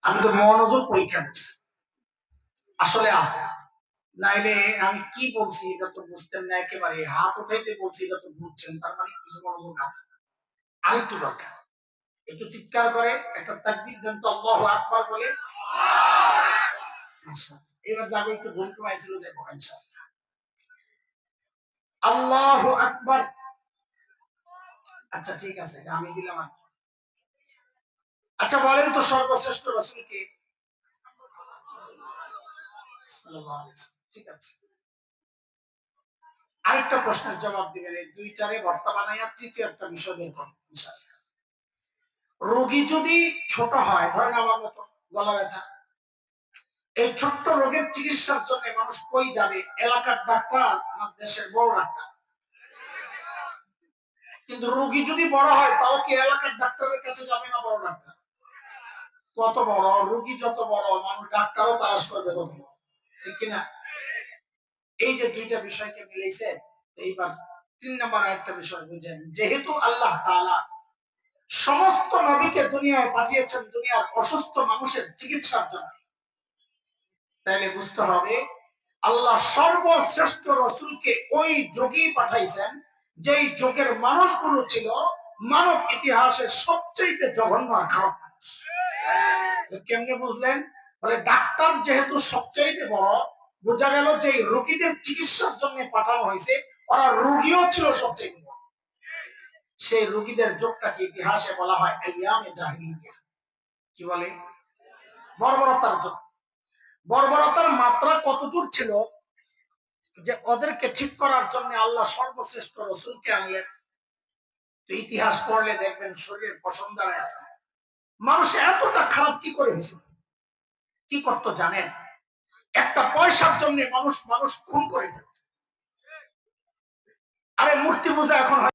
আমি তো মনোযোগ পরীক্ষা করছি, আসলে আছে নাইলে আমি কি বলছি এটা তো বুঝতেন না, একেবারে হাত উঠাইতে বলছি এটা তো বুঝছেন, তার মানে কিছু মনোযোগ আছে। আরেকটু দরকার, একটু চিৎকার করে একটা তাকবীর দেন তো, আল্লাহু আকবার বলে। আচ্ছা, এবার যাবো একটু ঘুমটু আইছিল যে ইনশাআল্লাহ। আল্লাহু আকবার। আচ্ছা ঠিক আছে, আমি দিলাম। আচ্ছা বলেন তো সর্বশ্রেষ্ঠ রাসূল কে? সাল্লাল্লাহু আলাইহি ওয়াসাল্লাম। ঠিক আছে, আরেকটা প্রশ্নের জবাব দিবেন, এই দুইটারে বর্তমানে তৃতীয় একটা বিষয় বের করুন ইনশাআল্লাহ। রোগী যদি ছোট হয়, ধরেন আমার মতো গলা ব্যথা, এই ছোট্ট রোগের চিকিৎসার জন্য মানুষ কই যাবে? এলাকার ডাক্তার না দেশের বড় ডাক্তার? কিন্তু রোগী যদি বড় হয় তাও কি এলাকার ডাক্তারের কাছে যাবে না বড় ডাক্তার? কত বড় রোগী, যত বড় মানুষ ডাক্তারও তালাশ করবে তত বড়, ঠিক কিনা? এই যে দুইটা বিষয়কে মিলাইছে, এইবার 3 নম্বর একটা বিষয় বুঝেন, যেহেতু আল্লাহ তাআলা সমস্ত নবীকে দুনিয়ায় পাঠিয়েছেন দুনিয়ার অসুস্থ মানুষের চিকিৎসার জন্য, তাহলে বুঝতে হবে আল্লাহ সর্বশ্রেষ্ঠ রাসূলকে ওই যুগেই পাঠাইছেন যেই যুগের মানুষগুলো ছিল মানব ইতিহাসের সবচেয়ে জঘন্য আর খারাপ মানুষ। কেমনে বুঝলেন? বলে ডাক্তার যেহেতু সবচেয়ে বড়, বোঝা গেল যে রোগীদের চিকিৎসার জন্য পাঠানো হয়েছে, ওরা রোগীও ছিল সবচেয়ে বড়। সেই রোগীদের যুগটাকে ইতিহাসে বলা হয় আইয়ামে জাহিলিয়া। কি বলে? বর্বরতার যুগ। বর্বরতার মাত্রা কতদূর ছিল যে ওদেরকে ঠিক করার জন্য আল্লাহ সর্বশ্রেষ্ঠ রাসূলকে আনলেন। তো ইতিহাস পড়লে দেখবেন শরীরের পশম দাঁড়ায় আছে। মানুষ এতটা খারাপ কি করে হয়েছিল? কি করতো জানেন? একটা পয়সার জন্য মানুষ খুন করে ফেলত। আরে মূর্তি পূজা এখন হয়।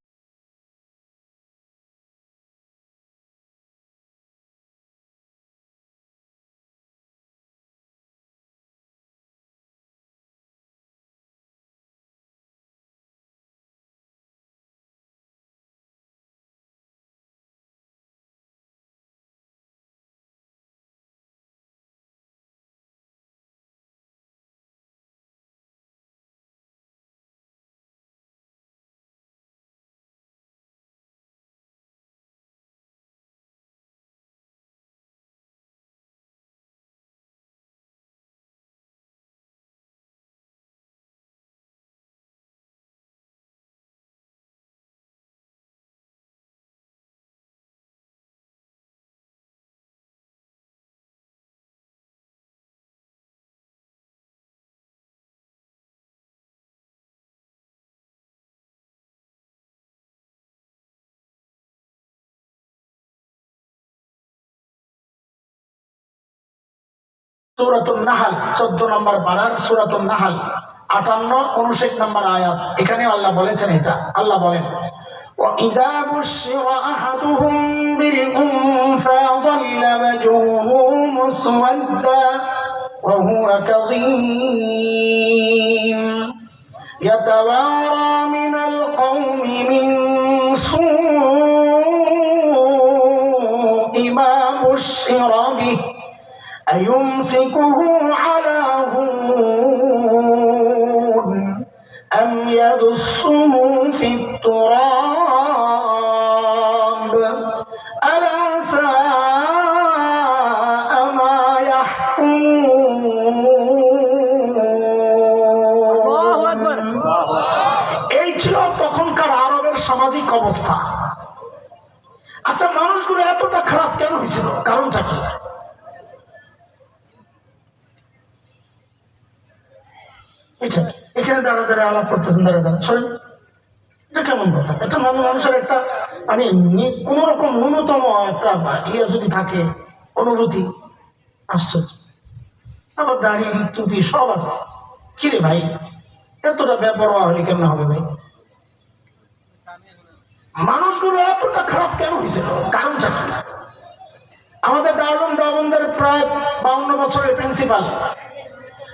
সূরাতুন নাহল 14 নম্বর পারার সূরাতুন নাহল 58 59 নম্বর আয়াত। এখানে আল্লাহ বলেছেন, এটা আল্লাহ বলেন وَإِذَا بُشِّرَ أَحَدُهُم بِالْأُنثَىٰ ظَلَّ وَجْهُهُ مُسْوَدًّا وَهُوَ كَظِيمٌ يَتَوَارَىٰ مِنَ الْقَوْمِ مِن سُوءِ مَا بُشِّرَ بِهِ أيمسكه على هون أم يدسه في التراب ألا ساء ما يحكمون। الله أكبر। এই ছিল তখনকার আরবের সামাজিক অবস্থা। আচ্ছা, মানুষগুলো এতটা খারাপ কেন হয়েছিল? কারণটা কি? এখানে দাঁড়া দাঁড়া আলাপ করতেছেন, দাঁড়া দাঁড়া সরেন, এটা কেমন কথা? একটা মানুষের একটা মানে কোন রকম ন্যূনতম একটা ইয়ে যদি থাকে, অনুভূতি, আশ্চর্য। আবার দাঁড়িয়ে টুপি সব আছে, কিরে ভাই এতটা বেপরোয়া হলে কেমন হবে ভাই? মানুষগুলো এতটা খারাপ কেন হয়েছিল? কারণটা কি? আমাদের দারুল দেওবন্দের প্রায় 52 বছরের প্রিন্সিপাল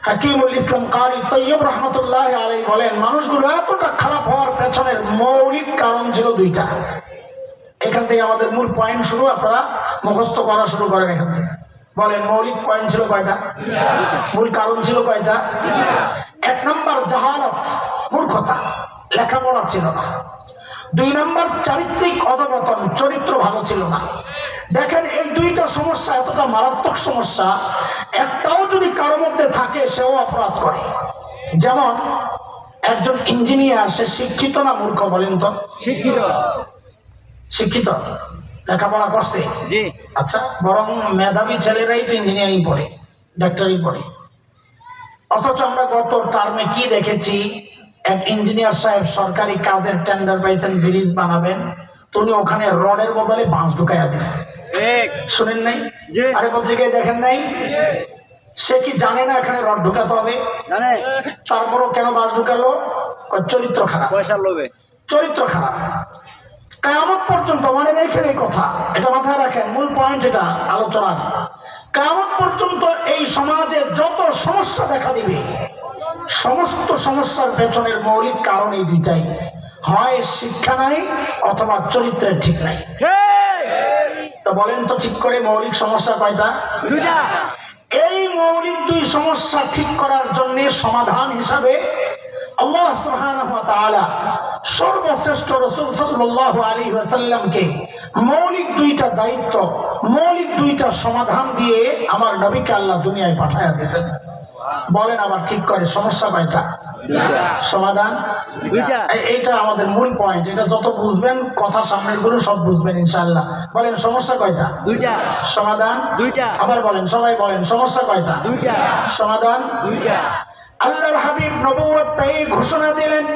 হাকিমুল ইসলাম কারি তৈয়ব রহমতুল্লাহ আলাইহি বলেন, মানুষগুলো এতটা খারাপ হওয়ার পেছনের মৌলিক কারণ ছিল দুইটা। এখান থেকে আমাদের মূল পয়েন্ট শুরু, আপনারা মুখস্থ করা শুরু করেন এখান থেকে। বলেন মৌলিক পয়েন্ট ছিল কয়টা? মূল কারণ ছিল কয়টা? এক নম্বর জাহালাত, মূর্খতা, লেখাপড়া ছিল না। দুই নম্বর চারিত্রিক অধপতন, চরিত্র ভালো ছিল না। দেখেন এই দুইটা সমস্যা এতটা মারাত্মক সমস্যা, একটাও যদি কারোর মধ্যে থাকে সেও অপরাধ করে। যেমন একজন ইঞ্জিনিয়ার, সে শিক্ষিত না মূর্খ বলেন তো? শিক্ষিত। শিক্ষিত, লেখাপড়া করছে। জি। আচ্ছা, বরং মেধাবী ছেলেরাই তো ইঞ্জিনিয়ারিং পড়ে, ডাক্তারি পড়ে। অথচ আমরা গত টার্মে কি দেখেছি, এক ইঞ্জিনিয়ার সাহেব সরকারি কাজের টেন্ডার পাইছেন, ব্রিজ বানাবেন, তো উনি ওখানে রডের বদলে বাঁশ ঢুকাইয়া দিচ্ছে। শুনেন নাই? আরে বলছে কে দেখেন নাই? সে কি জানে না এখানে রড ঢুকাতে হবে? জানে। তারপরও কেন বাঁশ ঢুকালো? চরিত্র খারাপ। পয়সার লোভে। চরিত্র খারাপ। কিয়ামত পর্যন্ত, মানে রেখেন এই কথা, এটা মাথায় রাখেন, মূল পয়েন্ট এটা আলোচনার। কিয়ামত পর্যন্ত এই সমাজে যত সমস্যা দেখা দিবে, সমস্ত সমস্যার পেছনের মৌলিক কারণ এই দুইটাই, হয় শিক্ষা নাই অথবা চরিত্রের ঠিক নাই। তো বলেন তো ঠিক করে, মৌলিক সমস্যা কয়টা? দুইটা। এই মৌলিক দুই সমস্যা ঠিক করার জন্য সমাধান হিসাবে আল্লাহ সুবহানাহু ওয়া তাআলা সর্বশ্রেষ্ঠ রাসূল সাল্লাল্লাহু আলাইহি ওয়াসাল্লামকে মৌলিক দুইটা দায়িত্ব, মৌলিক দুইটা সমাধান দিয়ে আমার নবীকে আল্লাহ দুনিয়ায় পাঠায়া দিয়েছেন। বলেন আবার ঠিক করে, সমস্যা কয়টা? সমাধান দুইটা। এইটা আমাদের মূল পয়েন্ট। এটা যত বুঝবেন, কথা সামনের গুলো সব বুঝবেন ইনশাআল্লাহ। বলেন সমস্যা কয়টা? দুইটা। সমাধান দুইটা। আবার বলেন, সবাই বলেন সমস্যা কয়টা? দুইটা। সমাধান দুইটা। আল্লাহর হাবিব নবুয়ত পেয়ে ঘোষণা দিলেন,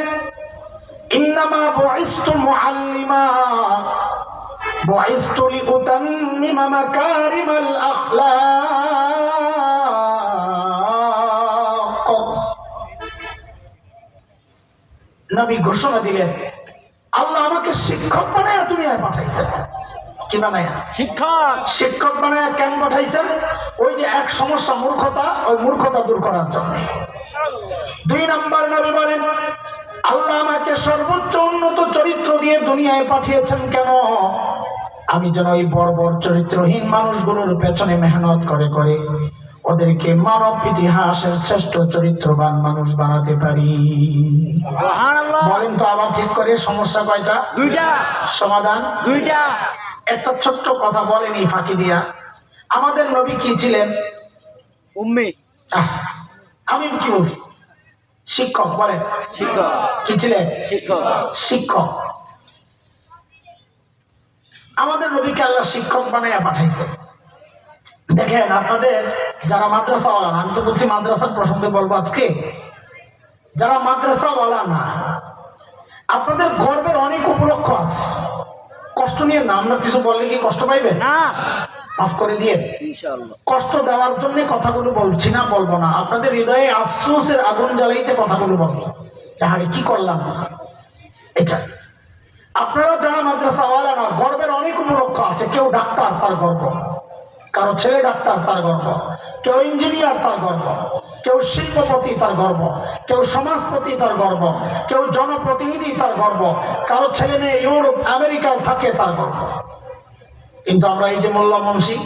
ইন্নামা বুইসতু মুআল্লিমা বুইসতু লিউতাম্মিমা মাকারিমাল আখলাক। নবী ঘোষণা দিলেন, আল্লাহ আমাকে শিক্ষক বানায়া দুনিয়ায় পাঠাইছেন। কি বানায়া? শিক্ষক। শিক্ষক বানায়া কেন পাঠাইছেন? ওই যে এক সমস্যা মূর্খতা, ওই মূর্খতা দূর করার জন্য। দুই নম্বর নবী বলেন, আল্লাহ আমাকে সর্বোচ্চ উন্নত চরিত্র দিয়ে দুনিয়ায় পাঠিয়েছেন কেন? আমি যেন ওই বর্বর চরিত্রহীন মানুষগুলোর পেছনে মেহনত করে করে ওদেরকে মানব ইতিহাসের শ্রেষ্ঠ চরিত্রবান মানুষ বানাতে পারি। বলেন তো আবার ঠিক করে, সমস্যা কয়টা? দুইটা। সমাধান দুইটা। একটা ছোট্ট কথা বলেন এই ফাঁকি দিয়া, আমাদের নবী কি ছিলেন? উম্মি। আমি কি বলছি? শিক্ষক। বলেন শিক্ষক। কি ছিলেন? শিক্ষক। শিক্ষক। আমাদের নবীকে আল্লাহ শিক্ষক বানাইয়া পাঠাইছে। দেখেন আপনাদের যারা মাদ্রাসাওয়ালা না, আমি তো বলছি মাদ্রাসার প্রসঙ্গে বলবো আজকে, যারা মাদ্রাসাওয়ালা না, আপনাদের গর্বের অনেক উপলক্ষ আছে। কষ্ট নিয়ে না, আমরা কিছু বললে কি কষ্ট পাইবেন? না, মাফ করে দিয়ে ইনশাআল্লাহ। কষ্ট দেওয়ার জন্য কথাগুলো বলছি না, বলবো না। আপনাদের হৃদয়ে আফসোসের আগুন জ্বালাইতে কথাগুলো বলবো, তাহলে কি করলাম এটা। আপনারা যারা মাদ্রাসাওয়ালা না, গর্বের অনেক উপলক্ষ আছে। কেউ ডাক্তার, তার গর্ব। কারো ছেলে ডাক্তার, তার গর্ব। কেউ ইঞ্জিনিয়ার, তার গর্ব। কেউ শিল্পপতি, তার গর্ব। কেউ সমাজপতি, তার গর্ব। কেউ জনপ্রতিনিধি, তার গর্ব। কারো ছেলে মেয়ে ইউরোপ আমেরিকায় থাকে, তার গর্ব। কিন্তু আমরা এই যে মোল্লা মুন্সি,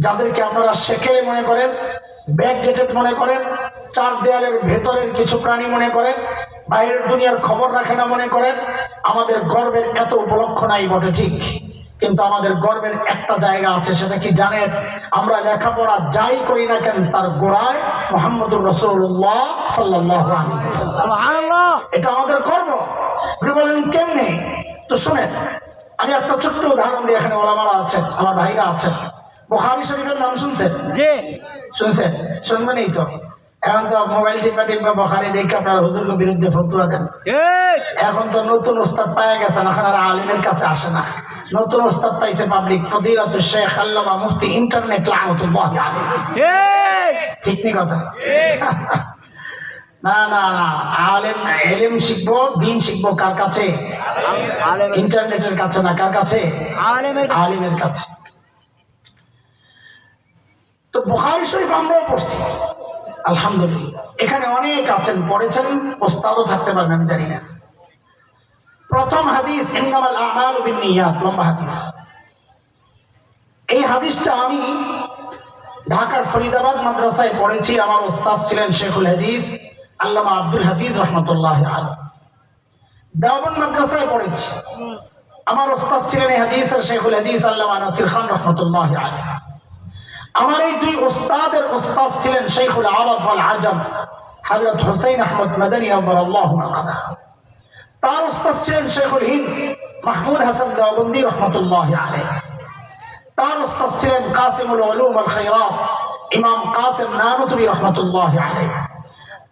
যাদেরকে আপনারা সেকেলে মনে করেন, ব্যাকডেটেড মনে করেন, চার দেয়ালের ভেতরের কিছু প্রাণী মনে করেন, বাইরের দুনিয়ার খবর রাখে না মনে করেন, আমাদের গর্বের এত উপলক্ষ নাই বটে ঠিক, কিন্তু আমাদের গর্বের একটা জায়গা আছে। সেটা কি জানেন? আমরা লেখাপড়া যাই করি না কেন, তার গোড়ায় মুহাম্মদুর রাসূলুল্লাহ সাল্লাল্লাহু আলাইহি ওয়াসাল্লাম। সুবহানাল্লাহ। এটা আমাদের গর্ব। আপনি বলেন কেমনে? তো শুনেন, আমি একটা ছোট্ট উদাহরণ দিই। এখানে ওলামারা আছেন, আমার ভাইরা আছেন। বুখারী শরীফের নাম শুনছেন? জি। শুনছেন? শুনবেনই তো। এখন তো মোবাইল টিপা টিপা বুখারী দেখে আপনারা হুজুরের বিরুদ্ধে ফতোয়া দেন। এখন তো নতুন ওস্তাদ পাওয়া গেছেন, এখন আর আলিমের কাছে আসে না। নতুন ওস্তাদ পাইছে পাবলিক, ফদিলাতুল শেখ আল্লামা মুফতি ইন্টারনেট লানাতুল্লাহি আলাইহি। ঠিক নি কথা? না না না, আলেম শিখবো, দিন শিখবো কার কাছে? ইন্টারনেটের কাছে না, কার কাছে? আলেমের কাছে। তো বুখারী শরীফ আমরাও পড়ছি আলহামদুলিল্লাহ। এখানে অনেক আছেন, পড়েছেন, ওস্তাদও থাকতে পারেন, আমি জানি না। প্রথম হাদিস ইন্নামাল আমালু বিন্নিয়াত, লম্বা হাদিস। এই হাদিসটা আমি ঢাকার ফরিদাবাদ মাদ্রাসায় পড়েছি। আমার ওস্তাদ ছিলেন শেখুল হাদিস আল্লামা আব্দুল হাফিজ রহমতুল্লাহ আলাইহি। দেওবন্দ মাদ্রাসায় পড়েছি। আমার ওস্তাদ ছিলেন হাদিসের শেখুল হাদিস আল্লামা নাসির খান রহমতুল্লাহ আলাইহি। আমার এই দুই ওস্তাদের ওস্তাদ ছিলেন শেখুল আরব ওয়াল আজম হযরত হুসাইন আহমদ মাদানী রাদিয়াল্লাহু আনহু। তার ওস্তাদ ছিলেন শেখুল হিন্দ মাহমুদ হাসান দেওবন্দি রহমতুল্লাহ আলাইহি। তার ওস্তাদ ছিলেন কাসিমুল উলুম ওয়াল খায়রাত ইমাম কাসিম নানুতুবি রহমতুল্লাহ আলাইহি।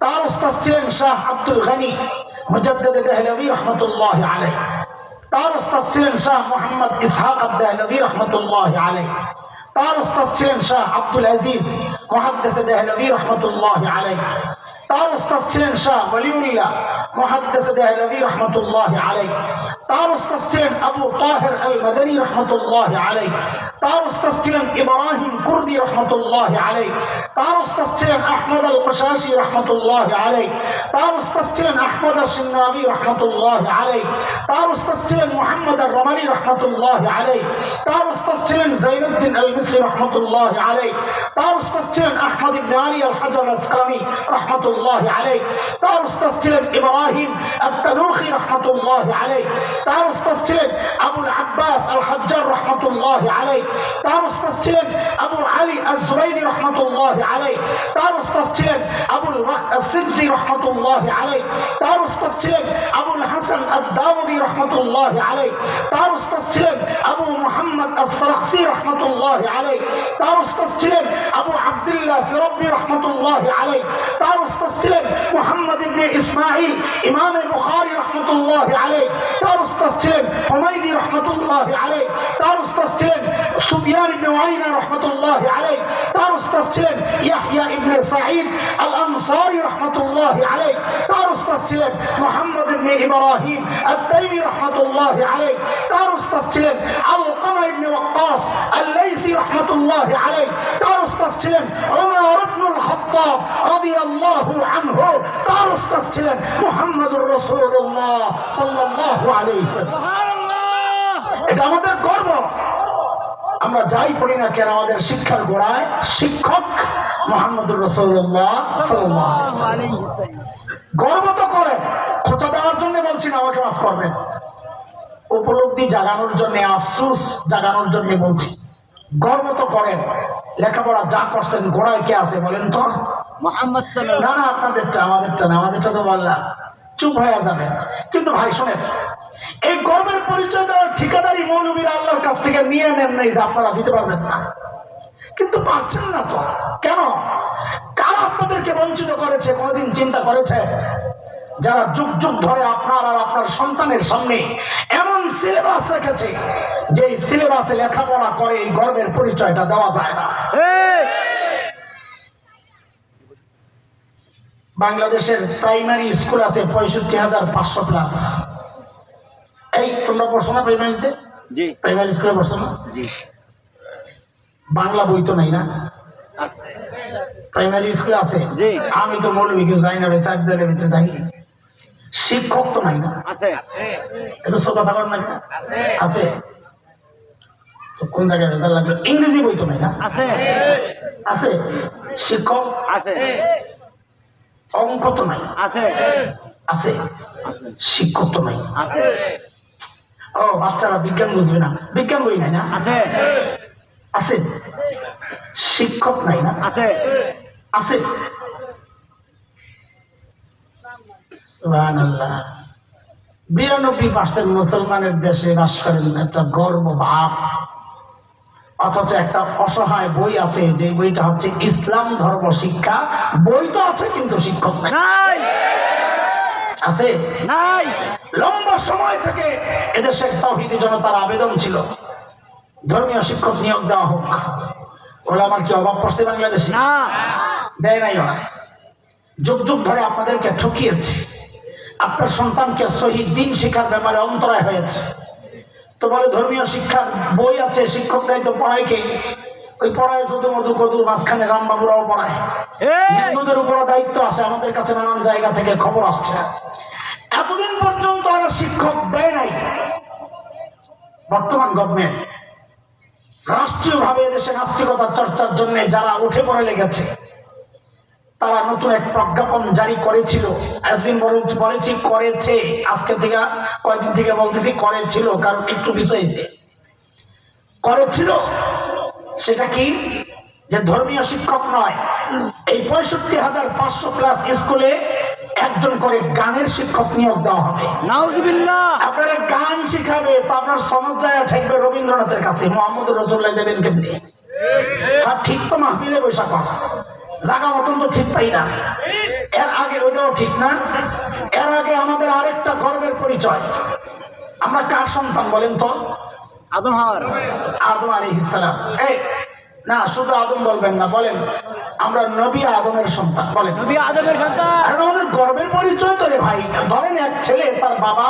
তার ওস্তাদ ছিলেন শাহ আব্দুল গনি মুজাদ্দিদ দেহলভী রহমতুল্লাহ আলাইহি। তার ওস্তাদ ছিলেন শাহ মুহাম্মদ ইসহাক আদ-দেহলভী রহমতুল্লাহ আলাইহি। তার ওস্তাদ ছিলেন শাহ আব্দুল আজিজ মুহাদ্দিস দেহলভী রহমতুল্লাহ আলাইহি। তার ওস্তাদ ছিলেন শাহ ওলিউল্লাহ মুহাদ্দিস দেহলভী রহমতুল্লাহ আলাইহি। তার ওস্তাদ ছিলেন আবু তাহির আল মাদানী রহমতুল্লাহ আলাইহি। তার ওস্তাদ ছিলেন ইব্রাহিম কুরদি রহমতুল্লাহ আলাইহি। তার ওস্তাদ ছিলেন আহমদ আল কশাশি রহমতুল্লাহ আলাইহি। তার ওস্তাদ ছিলেন আহমদ আল সিন্নাবি রহমতুল্লাহ আলাইহি। তার ওস্তাদ ছিলেন মুহাম্মদ আল রমালি রহমতুল্লাহ আলাইহি। তার ওস্তাদ ছিলেন জাইনুদ্দিন আল মিসরি রহমতুল্লাহ আলাইহি। তার ওস্তাদ ছিলেন আহমদ ইবনে আলী আল হাজার আসকালানি রহমতুল্লাহ আলাইহি। তার ওস্তাদ ছিলেন ইব্রাহিম আত-তানুখি রহমতুল্লাহ আলাইহি। তার ওস্তাদ ছিলেন আবুল আব্বাস আল হাজ্জার রহমতুল্লাহ আলাইহি। তার ওস্তাদ ছিলেন আবু আলী আজ-জুবাইরি রহমতুল্লাহ আলাইহি। তার ওস্তাদ ছিলেন আবুল ওয়াক্ত আস-সিবজি রহমতুল্লাহ আলাইহি। তার ওস্তাদ ছিলেন আবুল হাসান আদ-দাউদি রহমতুল্লাহ আলাইহি। তার ওস্তাদ ছিলেন আবু মুহাম্মদ আস-সারাখসি রহমতুল্লাহ আলাইহি। তার ওস্তাদ ছিলেন আবু আব্দুল্লাহ ফিরব্বি রহমতুল্লাহ আলাইহি। তার ওস্তাদ ছিলেন মুহাম্মদ ইবনে ইসমাঈল ইমাম বুখারী রহমতুল্লাহ আলাইহি। তার ওস্তাদ ছিলেন হুমায়দি রহমতুল্লাহ আলাইহি। তার ওস্তাদ ছিলেন সুফিয়ান ইবনে ওয়াইনা রহমতুল্লাহ আলাইহি। তার ওস্তাদ ছিলেন ইয়াহইয়া ইবনে সাঈদ আল আনসারী রহমতুল্লাহ আলাইহি। তার ওস্তাদ ছিলেন মুহাম্মদ ইবনে ইব্রাহিম আত-তাইমি রহমতুল্লাহ আলাইহি। তার ওস্তাদ ছিলেন আলকামা ইবনে ওয়াক্কাস আল-লাইসি রহমতুল্লাহ আলাইহি। তার ওস্তাদ ছিলেন উমর ইবনুল খাত্তাব রাদিয়াল্লাহু আনহু। তার ওস্তাদ ছিলেন মুহাম্মদুর রাসূলুল্লাহ সাল্লাল্লাহু আলাইহি ওয়াসাল্লাম। সুবহানাল্লাহ। এটা আমাদের গর্ব। আমরা যাই পড়ি না কেন আমাদের শিক্ষার গোড়ায় শিক্ষক মুহাম্মদুর রাসূলুল্লাহ সাল্লাল্লাহু আলাইহি ওয়াসাল্লাম। গর্ব তো করে, খোঁচা দেওয়ার জন্য বলছি না, আমাকে মাফ করবেন। উপলব্ধি জাগানোর জন্য, আফসোস জাগানোর জন্য বলছি। গর্ব তো করেন, লেখাপড়া যা করছেন গোড়ায় কে আছে বলেন তো? মুহাম্মদ সাল্লাল্লাহু না না, আপনাদেরটা আমাদেরটা না, আমাদেরটা তো বললাম, চুপ হয়ে যাবেন। কিন্তু ভাই শোনেন, এই গর্বের পরিচয় দেওয়ার ঠিকাদারি মৌলবীরা আল্লাহর কাছ থেকে নিয়ে নেন নাই যে আপনারা দিতে পারবেন না, কিন্তু পারছেন না তো কেন? কারা আপনাদেরকে বঞ্চিত করেছে কোনোদিন চিন্তা করেছে? যারা যুগ যুগ ধরে আপনার আর আপনার সন্তানের সামনে এমন সিলেবাস রেখেছে যে সিলেবাসে লেখাপড়া করে এই গর্বের পরিচয়টা দেওয়া যায় না। বাংলাদেশের প্রাইমারি স্কুল আছে 65,500 প্লাস। এই তোমরা পড়ছো না প্রাইমারিতে? জি। প্রাইমারি স্কুলে পড়ছো না? জি। বাংলা বই তো নাই না? আছে। প্রাইমারি স্কুলে আছে? জি। আমি তো মৌলবি কেউ যাই না, বেসাক দলের ভিতরে থাকি। শিক্ষক তো নাই না? আছে। এটা সব কথা বলেন না? আছে। তো কোন জায়গায় রেজাল্ট লাগলো? ইংরেজি বই তো নাই না? আছে। আছে। শিক্ষক আছে। অঙ্ক তো নাই? আছে। আছে। শিক্ষক তো নাই? আছে। ও বাচ্চারা বিজ্ঞান বুঝবে না, বিজ্ঞান বই নাই না? আছে। আছে। শিক্ষক নাই না? আছে। আছে। সুবহানাল্লাহ। 92% মুসলমানের দেশে বাস করেন, একটা গর্ব ভাব। অথচ একটা অসহায় বই আছে, যে বইটা হচ্ছে ইসলাম ধর্ম শিক্ষা। বই তো আছে কিন্তু শিক্ষক নাই। আছে? নাই। লম্বা সময় থেকে এদেশের তাওহীদি জনতার আবেদন ছিল ধর্মীয় শিক্ষক নিয়োগ দেওয়া হোক। ওলামার কি অভাব পড়ছে বাংলাদেশে? না। দেয় নাই ওরা। যুগ যুগ ধরে আপনাদেরকে ঠকিয়েছে। আপনার সন্তানকে সহিহ দ্বীন শিক্ষার ব্যাপারে অন্তরায় হয়েছে। তো বলে ধর্মীয় শিক্ষার বই আছে, শিক্ষক নাই, তো পড়ায় কে? ওই পড়ায় শুধু মধু কদুর, মাঝখানে রামবাবুরাও পড়ায়। হিন্দুদের উপরও দায়িত্ব আসে, আমাদের কাছে নানান জায়গা থেকে খবর আসছে। এতদিন পর্যন্ত ওরা শিক্ষক দেয় নাই। বর্তমান গভর্নমেন্ট রাষ্ট্রীয়ভাবে এদেশে নাস্তিকতা চর্চার জন্য যারা উঠে পড়ে লেগেছে, তারা নতুন এক প্রজ্ঞাপন জারি করেছিল। একদিন বলেছি করেছে, আজকে থেকে কয়েকদিন থেকে বলতেছি করেছিল, কারণ একটু কিছু হয়েছে। করেছিল সেটা কি, যে ধর্মীয় শিক্ষক নয়, এই 65,500+ স্কুলে একজন করে গানের শিক্ষক নিয়োগ দেওয়া হবে। নাউজুবিল্লাহ। আপনারা গান শিখাবে, তো আপনার সনদ যায় ঠেকবে রবীন্দ্রনাথের কাছে, মোহাম্মদ রসুল্লাহ যাবেন কেমনি? আর ঠিক তো মাহফিলে বৈশা কথা, জায়গা মতন তো ঠিক পাই না। এর আগে ওইটাও ঠিক না। এর আগে আমাদের আরেকটা গর্বের পরিচয়, আমরা কার সন্তান বলেন তো? আদম হাওয়ার। আদম আলাইহিস সালাম। এই না, শুধু আদম বলবেন না, বলেন আমরা নবী আদমের সন্তান, বলেন নবী আদমের সন্তান। আর আমাদের গর্বের পরিচয় তো রে ভাই। ধরেন এক ছেলে, তার বাবা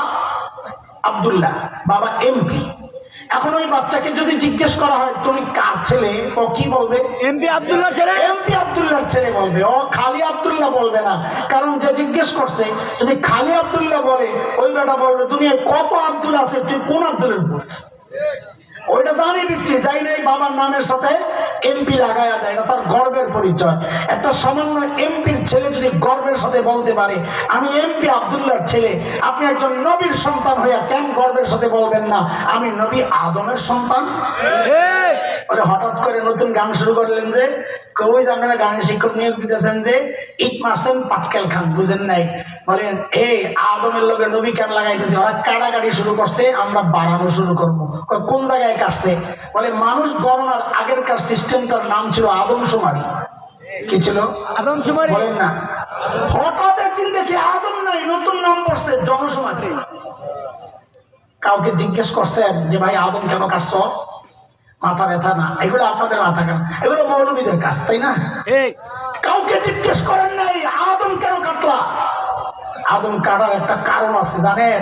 আব্দুল্লাহ, বাবা এমপি। এখন ওই বাচ্চাকে যদি জিজ্ঞেস করা হয় তুমি কার ছেলে, ও কি বলবে? এমপি আব্দুল্লাহর ছেলে। এমপি আব্দুল্লাহর ছেলে বলবে, ও খালি আব্দুল্লাহ বলবে না। কারণ যে জিজ্ঞেস করছে যদি খালি আব্দুল্লাহ বলে, ওই বেটা বলবে দুনিয়ায় কত আব্দুল আছে, তুই কোন আব্দুলের পুত? ওইটা জানিয়ে দিচ্ছি, যাই নাই বাবার নামের সাথে এমপি লাগায়া দেয়, এটা তার গর্বের পরিচয়। একটা সামান্য এমপির ছেলে যদি গর্বের সাথে বলতে পারে আমি এমপি আব্দুল্লাহর ছেলে, আপনি একজন নবীর সন্তান হইয়া কেন গর্বের সাথে বলবেন না আমি নবী আদমের সন্তান? ওরে হঠাৎ করে নতুন গান শুরু করলেন যে, কই যে আপনারা গানের শিক্ষক নিয়োগ দিতেছেন যে ইট মারছেন পাটকেল খান, বুঝেন নাই? বলেন এই আদমের লোকে নবী কেন লাগাইতেছে? ওরা কাটাকাটি শুরু করছে, আমরা বাড়ানো শুরু করবো। কোন জায়গায় কাটছে? বলে মানুষ গণনার আগেরকার সিস্টেমটার নাম ছিল আদমশুমারি। কি ছিল? আদমশুমারি। বলেন না, হঠাৎ একদিন দেখি আদম নাই, নতুন নাম পড়ছে জনশুমারি। কাউকে জিজ্ঞেস করছেন যে ভাই আদম কেন কাটছ? মাথা ব্যথা না, এগুলো আপনাদের মাথা কেন, এগুলো মৌলবীদের কাজ, তাই না? কাউকে জিজ্ঞেস করেন নাই আদম কেন কাটলা। আদম কাটার একটা কারণ আছে জানেন,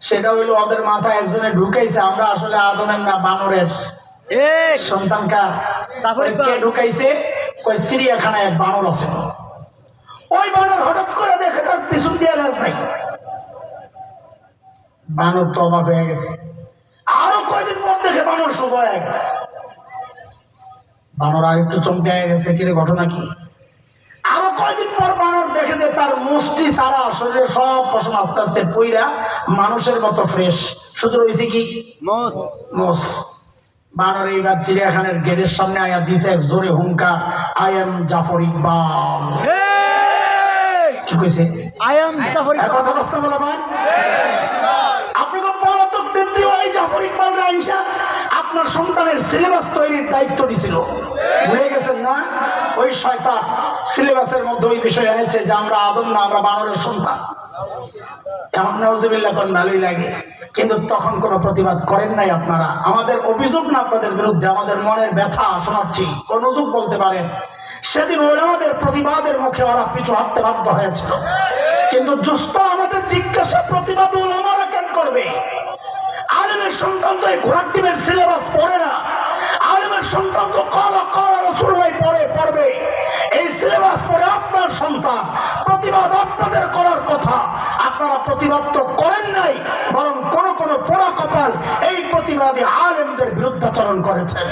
সেটা হইলো ওদের মাথায় একজনে ঢুকাইছে আমরা আসলে আদমের না বানরের সন্তান। কার? কে ঢুকাইছে? কই সিরিয়াখানায় এক বানর আছে, ওই বানর হঠাৎ করে দেখে তার পিছন দিয়ে লেজ নাই, বানর তো অবাক হয়ে গেছে। আরো কয়দিন পর দেখে বানর শুভ হয়ে গেছে, বানর আর একটু চমকে গেছে, কিরে ঘটনা কি? আরো কয়দিন পর বানর দেখে যে তার মুষ্টি সারা শরীরে সব পশম আস্তে আস্তে পইরা মানুষের মতো ফ্রেশ, শুধু রয়েছে কি মোষ। মোষ। বানর এইবার চিড়িয়াখানার গেটের সামনে আয়া দিছে এক জোরে হুঙ্কার, আই এম জাফর ইকবাল। কি কইছে? I am Zafar Iqbal. কথা বলতে বলা ভাই, আপনি কোন পলাতক ব্যক্তি ওই জাফর ইকবাল রাইসা আপনার সন্তানের সিলেবাস তৈরির দায়িত্ব দিছিল, ভুলে গেছেন না? ওই শয়তান সিলেবাসের মধ্যে ওই বিষয় এনেছে যে আমরা আদম না, আমরা বানরের সন্তান। এমন নাউজুবিল্লাহ কোন ভালোই লাগে, কিন্তু তখন কোনো প্রতিবাদ করেন নাই আপনারা। আমাদের অভিযোগ না আপনাদের বিরুদ্ধে, আমাদের মনের ব্যথা শোনাচ্ছি, কোন অভিযোগ বলতে পারেন। সেদিন ওলামাদের প্রতিবাদের মুখে ওরা পিছু হাঁটতে বাধ্য হয়েছিল, কিন্তু দুস্থ আমাদের জিজ্ঞাসা প্রতিবাদ ওলামারা কেন করবে? আলেমের সন্তান তো এই ঘোড়ার টিমের সিলেবাস পড়ে না, আলেমের সন্তান তো কালা কালা রাসূলুল্লাহ পড়বে। এই সিলেবাস পড়ে আপনার সন্তান, প্রতিবাদ আপনাদের করার কথা। আপনারা প্রতিবাদ তো করেন নাই, বরং কোন কোন পোড়া কপাল এই প্রতিবাদী আলেমদের বিরুদ্ধাচরণ করেছেন।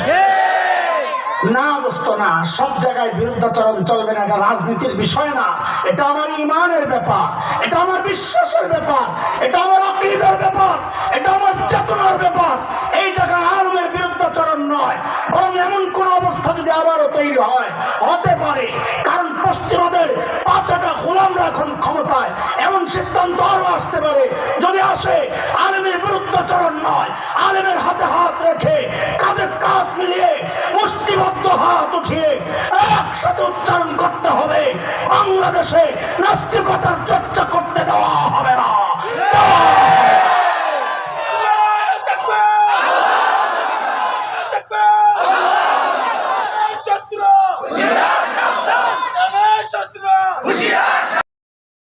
না দোস্ত না, সব জায়গায় বিরুদ্ধাচরণ চলবে না, এটা রাজনীতির বিষয় না, এটা আমার ইমানের ব্যাপার, এটা আমার বিশ্বাসের ব্যাপার, এটা আমার আকীদার ব্যাপার, এটা আমার চেতনার ব্যাপার। এই জায়গায় আলেমের বিরুদ্ধাচরণ নয়, বরং এমন কোন অবস্থা যদি আবারও তৈরি হয়, হতে পারে কারণ পশ্চিমাদের পাঁচটা গোলামরা এখন ক্ষমতায়, এমন সিদ্ধান্ত আরো আসতে পারে। যদি আসে, আলেমের বিরুদ্ধাচরণ নয়, আলেমের হাতে হাত রেখে কাঁধে কাঁধ মিলিয়ে মুষ্টিবদ্ধ হাত উঠিয়ে একসাথে উচ্চারণ করতে হবে, বাংলাদেশে নাস্তিকতার চর্চা করতে দেওয়া হবে না।